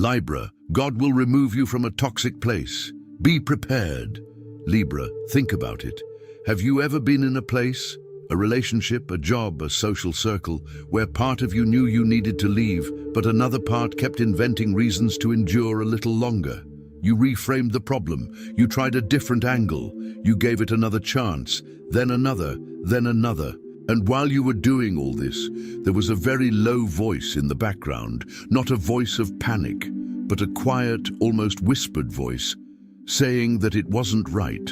Libra, God will remove you from a toxic place. Be prepared. Libra, think about it. Have you ever been in a place, a relationship, a job, a social circle, where part of you knew you needed to leave, but another part kept inventing reasons to endure a little longer? You reframed the problem, you tried a different angle, you gave it another chance, then another, then another. And while you were doing all this, there was a very low voice in the background, not a voice of panic, but a quiet, almost whispered voice, saying that it wasn't right,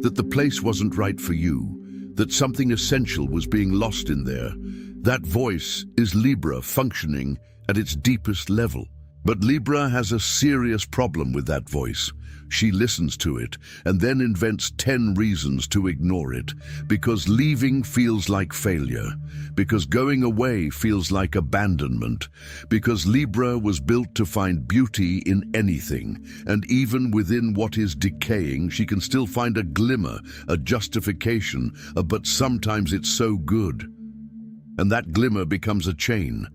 that the place wasn't right for you, that something essential was being lost in there. That voice is Libra functioning at its deepest level. But Libra has a serious problem with that voice. She listens to it and then invents 10 reasons to ignore it, because leaving feels like failure, because going away feels like abandonment, because Libra was built to find beauty in anything, and even within what is decaying, she can still find a glimmer, a justification, but sometimes it's so good. And that glimmer becomes a chain,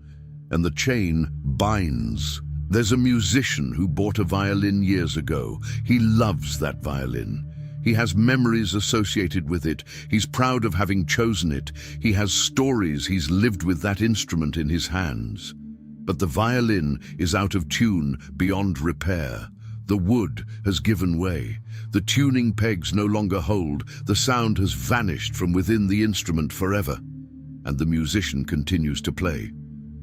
and the chain binds. There's a musician who bought a violin years ago. He loves that violin. He has memories associated with it. He's proud of having chosen it. He has stories he's lived with that instrument in his hands. But the violin is out of tune, beyond repair. The wood has given way. The tuning pegs no longer hold. The sound has vanished from within the instrument forever. And the musician continues to play.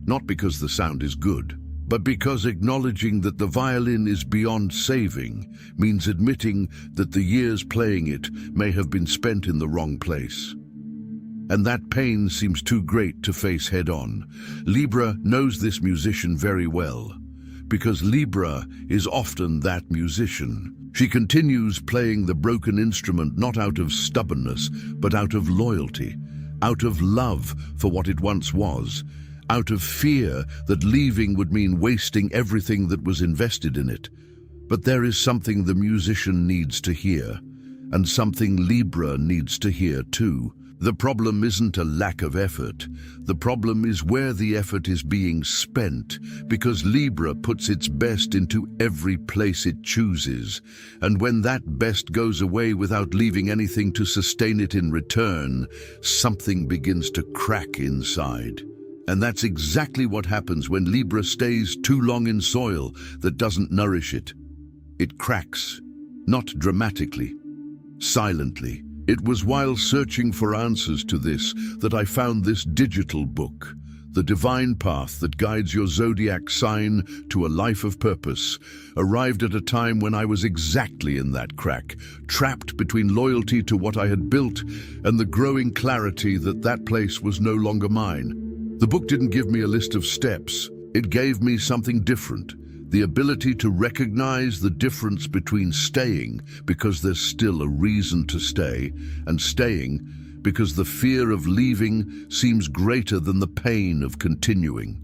Not because the sound is good, but because acknowledging that the violin is beyond saving means admitting that the years playing it may have been spent in the wrong place. And that pain seems too great to face head-on. Libra knows this musician very well, because Libra is often that musician. She continues playing the broken instrument not out of stubbornness, but out of loyalty, out of love for what it once was, out of fear that leaving would mean wasting everything that was invested in it. But there is something the musician needs to hear, and something Libra needs to hear too. The problem isn't a lack of effort. The problem is where the effort is being spent, because Libra puts its best into every place it chooses. And when that best goes away without leaving anything to sustain it in return, something begins to crack inside. And that's exactly what happens when Libra stays too long in soil that doesn't nourish it. It cracks, not dramatically, silently. It was while searching for answers to this that I found this digital book, The Divine Path That Guides Your Zodiac Sign to a Life of Purpose, arrived at a time when I was exactly in that crack, trapped between loyalty to what I had built and the growing clarity that that place was no longer mine. The book didn't give me a list of steps. It gave me something different, the ability to recognize the difference between staying because there's still a reason to stay, and staying because the fear of leaving seems greater than the pain of continuing.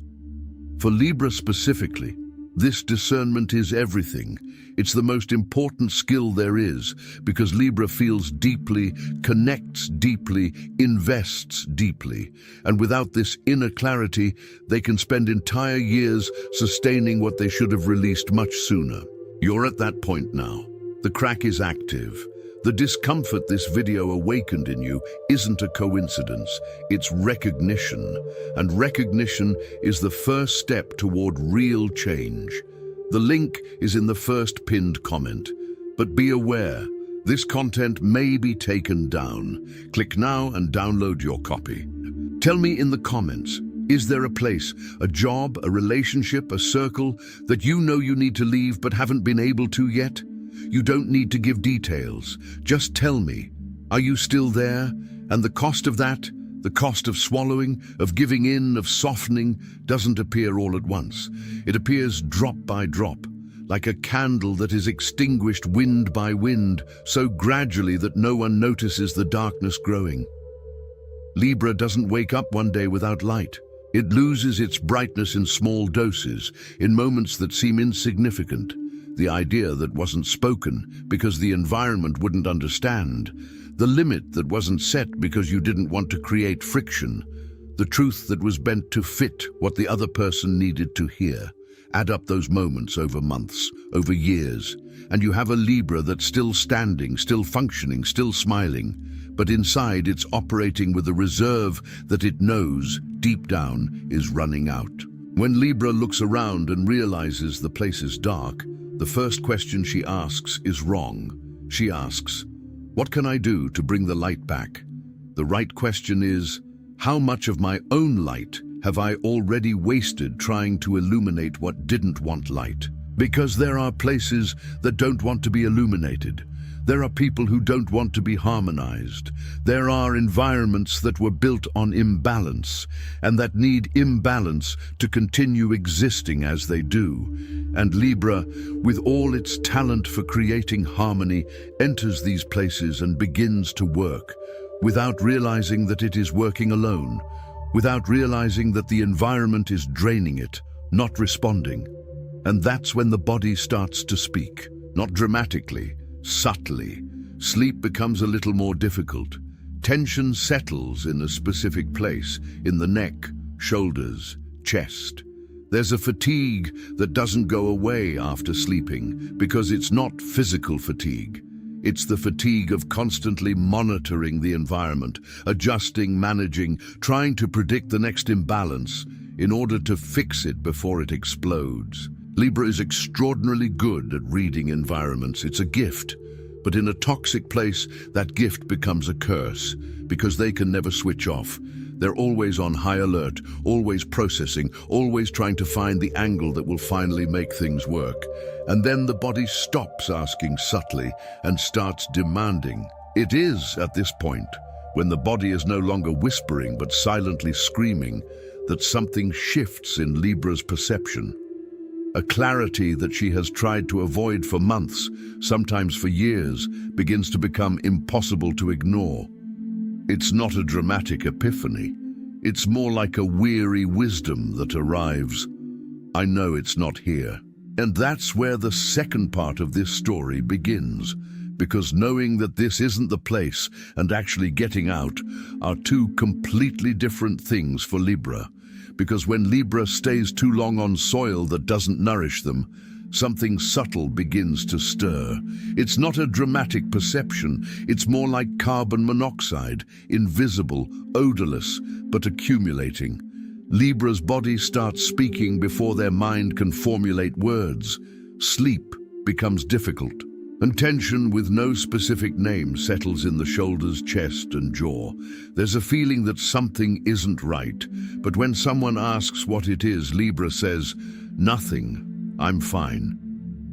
For Libra specifically, this discernment is everything. It's the most important skill there is, because Libra feels deeply, connects deeply, invests deeply. And without this inner clarity, they can spend entire years sustaining what they should have released much sooner. You're at that point now. The crack is active. The discomfort this video awakened in you isn't a coincidence, it's recognition. And recognition is the first step toward real change. The link is in the first pinned comment. But be aware, this content may be taken down. Click now and download your copy. Tell me in the comments, is there a place, a job, a relationship, a circle that you know you need to leave but haven't been able to yet? You don't need to give details. Just tell me, are you still there? And the cost of that, the cost of swallowing, of giving in, of softening, doesn't appear all at once. It appears drop by drop, like a candle that is extinguished wind by wind, so gradually that no one notices the darkness growing. Libra doesn't wake up one day without light. It loses its brightness in small doses, in moments that seem insignificant. The idea that wasn't spoken because the environment wouldn't understand. The limit that wasn't set because you didn't want to create friction. The truth that was bent to fit what the other person needed to hear. Add up those moments over months, over years, and you have a Libra that's still standing, still functioning, still smiling, but inside it's operating with a reserve that it knows, deep down, is running out. When Libra looks around and realizes the place is dark, the first question she asks is wrong. She asks, "What can I do to bring the light back?" The right question is, how much of my own light have I already wasted trying to illuminate what didn't want light? Because there are places that don't want to be illuminated. There are people who don't want to be harmonized. There are environments that were built on imbalance and that need imbalance to continue existing as they do. And Libra, with all its talent for creating harmony, enters these places and begins to work, without realizing that it is working alone, without realizing that the environment is draining it, not responding. And that's when the body starts to speak, not dramatically, subtly. Sleep becomes a little more difficult. Tension settles in a specific place, in the neck, shoulders, chest. There's a fatigue that doesn't go away after sleeping because it's not physical fatigue. It's the fatigue of constantly monitoring the environment, adjusting, managing, trying to predict the next imbalance in order to fix it before it explodes. Libra is extraordinarily good at reading environments. It's a gift. But in a toxic place, that gift becomes a curse because they can never switch off. They're always on high alert, always processing, always trying to find the angle that will finally make things work. And then the body stops asking subtly and starts demanding. It is at this point, when the body is no longer whispering but silently screaming, that something shifts in Libra's perception. A clarity that she has tried to avoid for months, sometimes for years, begins to become impossible to ignore. It's not a dramatic epiphany. It's more like a weary wisdom that arrives. I know it's not here. And that's where the second part of this story begins, because knowing that this isn't the place and actually getting out are two completely different things for Libra. Because when Libra stays too long on soil that doesn't nourish them, something subtle begins to stir. It's not a dramatic perception. It's more like carbon monoxide, invisible, odorless, but accumulating. Libra's body starts speaking before their mind can formulate words. Sleep becomes difficult, and tension with no specific name settles in the shoulders, chest, and jaw. There's a feeling that something isn't right, but when someone asks what it is, Libra says, "Nothing, I'm fine."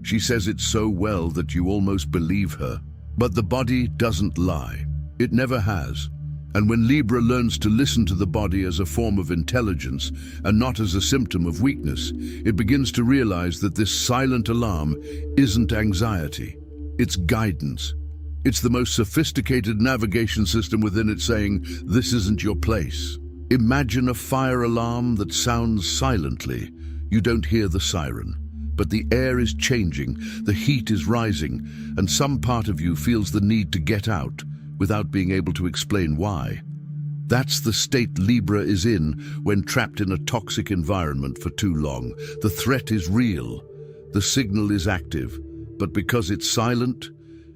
She says it so well that you almost believe her. But the body doesn't lie. It never has. And when Libra learns to listen to the body as a form of intelligence and not as a symptom of weakness, it begins to realize that this silent alarm isn't anxiety. It's guidance. It's the most sophisticated navigation system within it saying, "This isn't your place." Imagine a fire alarm that sounds silently. You don't hear the siren, but the air is changing, the heat is rising, and some part of you feels the need to get out without being able to explain why. That's the state Libra is in when trapped in a toxic environment for too long. The threat is real. The signal is active. But because it's silent,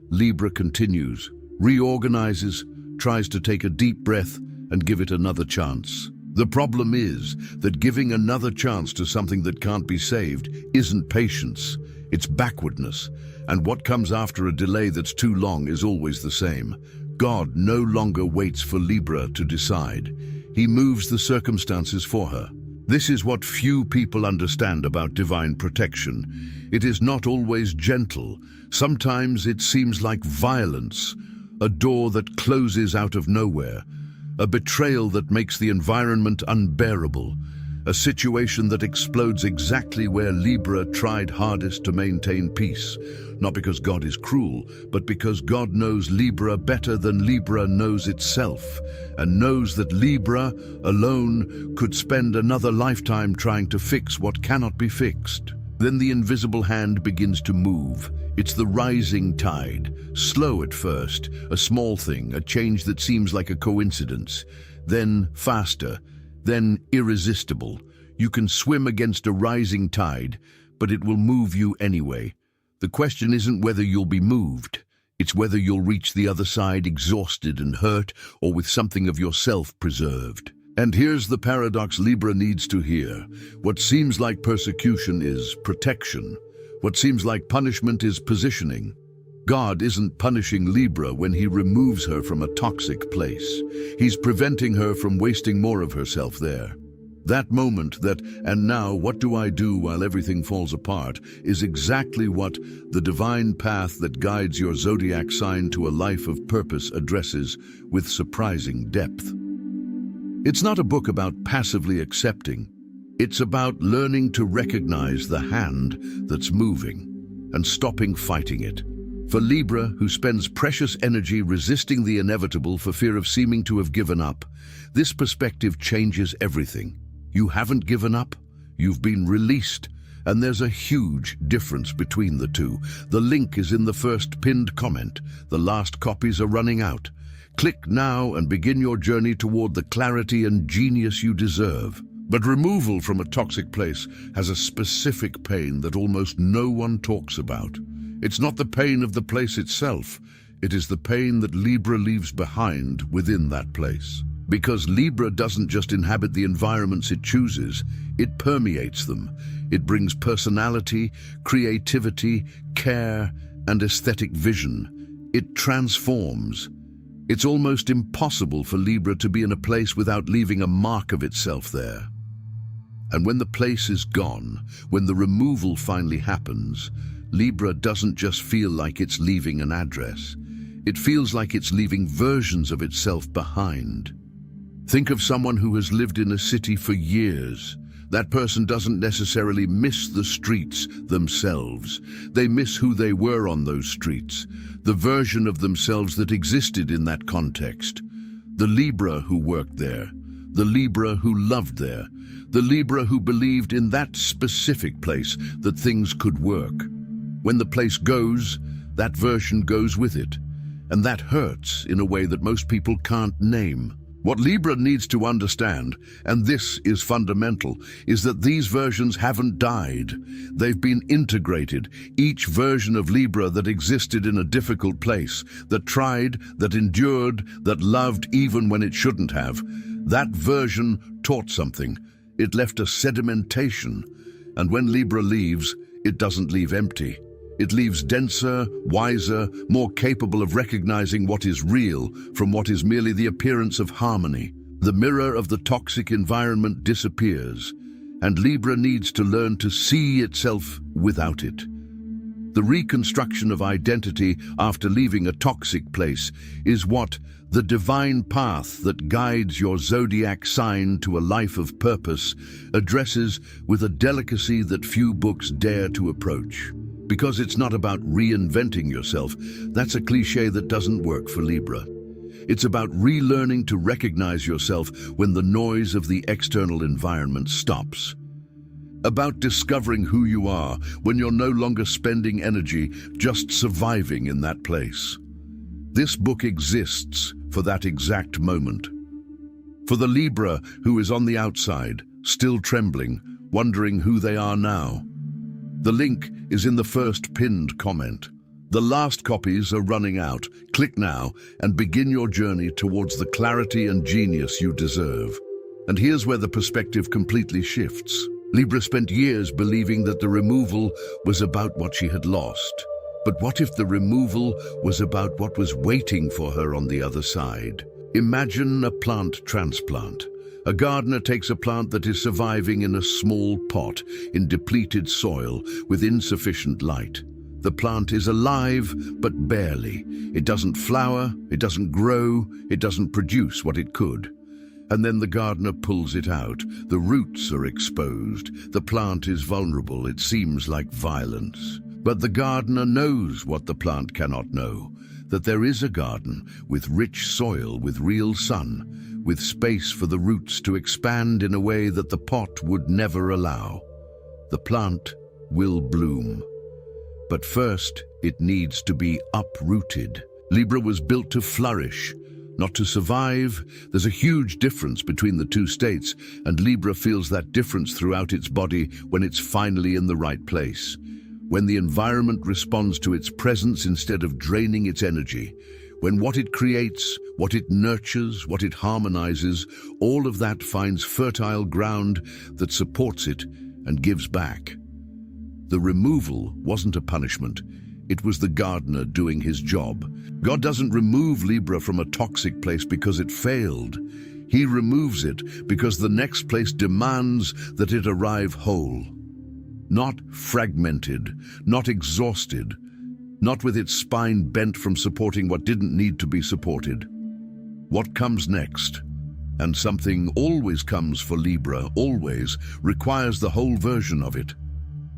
Libra continues, reorganizes, tries to take a deep breath and give it another chance. The problem is that giving another chance to something that can't be saved isn't patience, it's backwardness. And what comes after a delay that's too long is always the same. God no longer waits for Libra to decide. He moves the circumstances for her. This is what few people understand about divine protection. It is not always gentle. Sometimes it seems like violence, a door that closes out of nowhere, a betrayal that makes the environment unbearable, a situation that explodes exactly where Libra tried hardest to maintain peace. Not because God is cruel, but because God knows Libra better than Libra knows itself, and knows that Libra alone could spend another lifetime trying to fix what cannot be fixed. Then the invisible hand begins to move. It's the rising tide, slow at first, a small thing, a change that seems like a coincidence, then faster, then irresistible. You can swim against a rising tide, but it will move you anyway. The question isn't whether you'll be moved. It's whether you'll reach the other side exhausted and hurt, or with something of yourself preserved. And here's the paradox Libra needs to hear. What seems like persecution is protection. What seems like punishment is positioning. God isn't punishing Libra when he removes her from a toxic place. He's preventing her from wasting more of herself there. That moment, that "and now what do I do while everything falls apart," is exactly what the divine path that guides your zodiac sign to a life of purpose addresses with surprising depth. It's not a book about passively accepting. It's about learning to recognize the hand that's moving and stopping fighting it. For Libra, who spends precious energy resisting the inevitable for fear of seeming to have given up, this perspective changes everything. You haven't given up, you've been released, and there's a huge difference between the two. The link is in the first pinned comment. The last copies are running out. Click now and begin your journey toward the clarity and genius you deserve. But removal from a toxic place has a specific pain that almost no one talks about. It's not the pain of the place itself. It is the pain that Libra leaves behind within that place. Because Libra doesn't just inhabit the environments it chooses, it permeates them. It brings personality, creativity, care, and aesthetic vision. It transforms. It's almost impossible for Libra to be in a place without leaving a mark of itself there. And when the place is gone, when the removal finally happens, Libra doesn't just feel like it's leaving an address. It feels like it's leaving versions of itself behind. Think of someone who has lived in a city for years. That person doesn't necessarily miss the streets themselves. They miss who they were on those streets, the version of themselves that existed in that context. The Libra who worked there, the Libra who loved there, the Libra who believed in that specific place that things could work. When the place goes, that version goes with it. And that hurts in a way that most people can't name. What Libra needs to understand, and this is fundamental, is that these versions haven't died. They've been integrated. Each version of Libra that existed in a difficult place, that tried, that endured, that loved even when it shouldn't have, that version taught something. It left a sedimentation. And when Libra leaves, it doesn't leave empty. It leaves denser, wiser, more capable of recognizing what is real from what is merely the appearance of harmony. The mirror of the toxic environment disappears, and Libra needs to learn to see itself without it. The reconstruction of identity after leaving a toxic place is what the divine path that guides your zodiac sign to a life of purpose addresses with a delicacy that few books dare to approach. Because it's not about reinventing yourself. That's a cliche that doesn't work for Libra. It's about relearning to recognize yourself when the noise of the external environment stops. About discovering who you are when you're no longer spending energy just surviving in that place. This book exists for that exact moment. For the Libra who is on the outside, still trembling, wondering who they are now. The link is in the first pinned comment. The last copies are running out. Click now and begin your journey towards the clarity and genius you deserve. And here's where the perspective completely shifts. Libra spent years believing that the removal was about what she had lost. But what if the removal was about what was waiting for her on the other side? Imagine a plant transplant. A gardener takes a plant that is surviving in a small pot, in depleted soil, with insufficient light. The plant is alive, but barely. It doesn't flower, it doesn't grow, it doesn't produce what it could. And then the gardener pulls it out. The roots are exposed. The plant is vulnerable. It seems like violence. But the gardener knows what the plant cannot know, that there is a garden with rich soil, with real sun, with space for the roots to expand in a way that the pot would never allow. The plant will bloom. But first, it needs to be uprooted. Libra was built to flourish, not to survive. There's a huge difference between the two states, and Libra feels that difference throughout its body when it's finally in the right place. When the environment responds to its presence instead of draining its energy. When what it creates, what it nurtures, what it harmonizes, all of that finds fertile ground that supports it and gives back. The removal wasn't a punishment. It was the gardener doing his job. God doesn't remove Libra from a toxic place because it failed. He removes it because the next place demands that it arrive whole. Not fragmented, not exhausted, not with its spine bent from supporting what didn't need to be supported. What comes next? And something always comes for Libra, always, requires the whole version of it.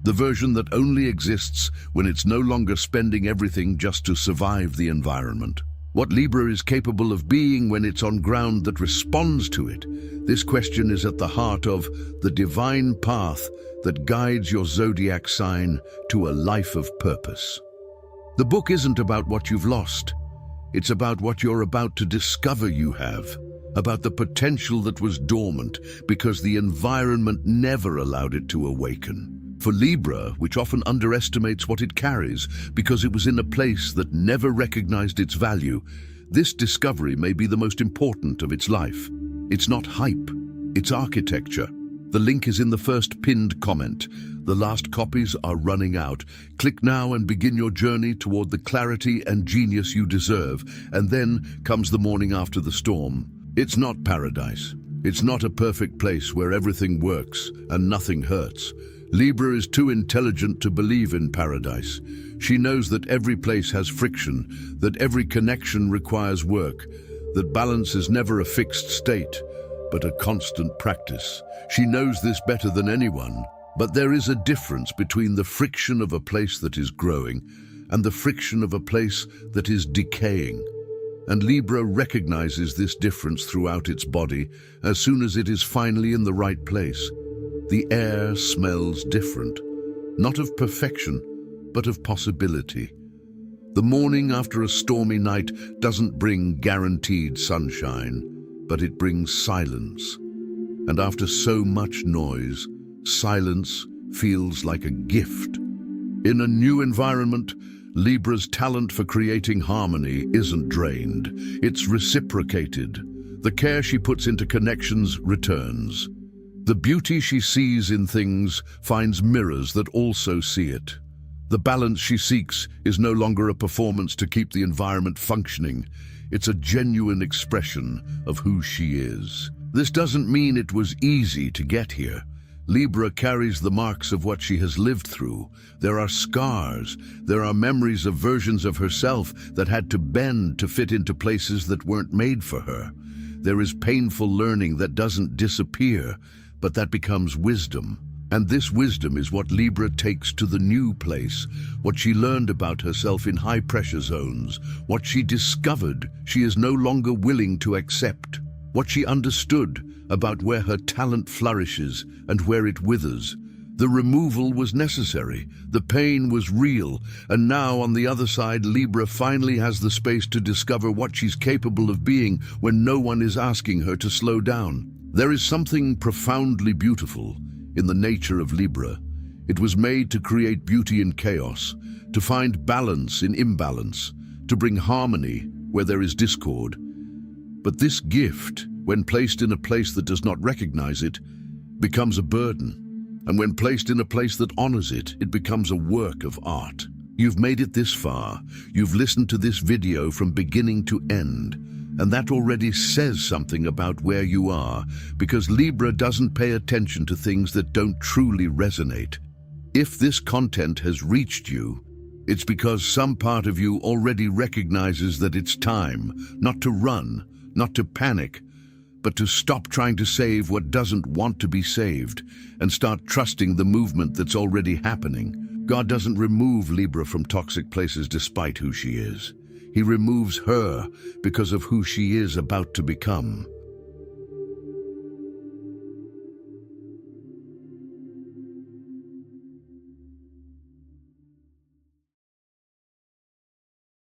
The version that only exists when it's no longer spending everything just to survive the environment. What Libra is capable of being when it's on ground that responds to it. This question is at the heart of the divine path that guides your zodiac sign to a life of purpose. The book isn't about what you've lost. It's about what you're about to discover you have, about the potential that was dormant because the environment never allowed it to awaken. For Libra, which often underestimates what it carries because it was in a place that never recognized its value, this discovery may be the most important of its life. It's not hype, it's architecture. The link is in the first pinned comment. The last copies are running out. Click now and begin your journey toward the clarity and genius you deserve. And then comes the morning after the storm. It's not paradise. It's not a perfect place where everything works and nothing hurts. Libra is too intelligent to believe in paradise. She knows that every place has friction, that every connection requires work, that balance is never a fixed state, but a constant practice. She knows this better than anyone, but there is a difference between the friction of a place that is growing and the friction of a place that is decaying. And Libra recognizes this difference throughout its body as soon as it is finally in the right place. The air smells different, not of perfection, but of possibility. The morning after a stormy night doesn't bring guaranteed sunshine, but it brings silence. And after so much noise, silence feels like a gift. In a new environment, Libra's talent for creating harmony isn't drained, it's reciprocated. The care she puts into connections returns. The beauty she sees in things finds mirrors that also see it. The balance she seeks is no longer a performance to keep the environment functioning. It's a genuine expression of who she is. This doesn't mean it was easy to get here. Libra carries the marks of what she has lived through. There are scars. There are memories of versions of herself that had to bend to fit into places that weren't made for her. There is painful learning that doesn't disappear, but that becomes wisdom. And this wisdom is what Libra takes to the new place, what she learned about herself in high-pressure zones, what she discovered she is no longer willing to accept, what she understood about where her talent flourishes and where it withers. The removal was necessary, the pain was real, and now on the other side, Libra finally has the space to discover what she's capable of being when no one is asking her to slow down. There is something profoundly beautiful in the nature of Libra. It was made to create beauty in chaos, to find balance in imbalance, to bring harmony where there is discord. But this gift, when placed in a place that does not recognize it, becomes a burden. And when placed in a place that honors it, it becomes a work of art. You've made it this far. You've listened to this video from beginning to end. And that already says something about where you are, because Libra doesn't pay attention to things that don't truly resonate. If this content has reached you, it's because some part of you already recognizes that it's time, not to run, not to panic, but to stop trying to save what doesn't want to be saved and start trusting the movement that's already happening. God doesn't remove Libra from toxic places despite who she is. He removes her because of who she is about to become.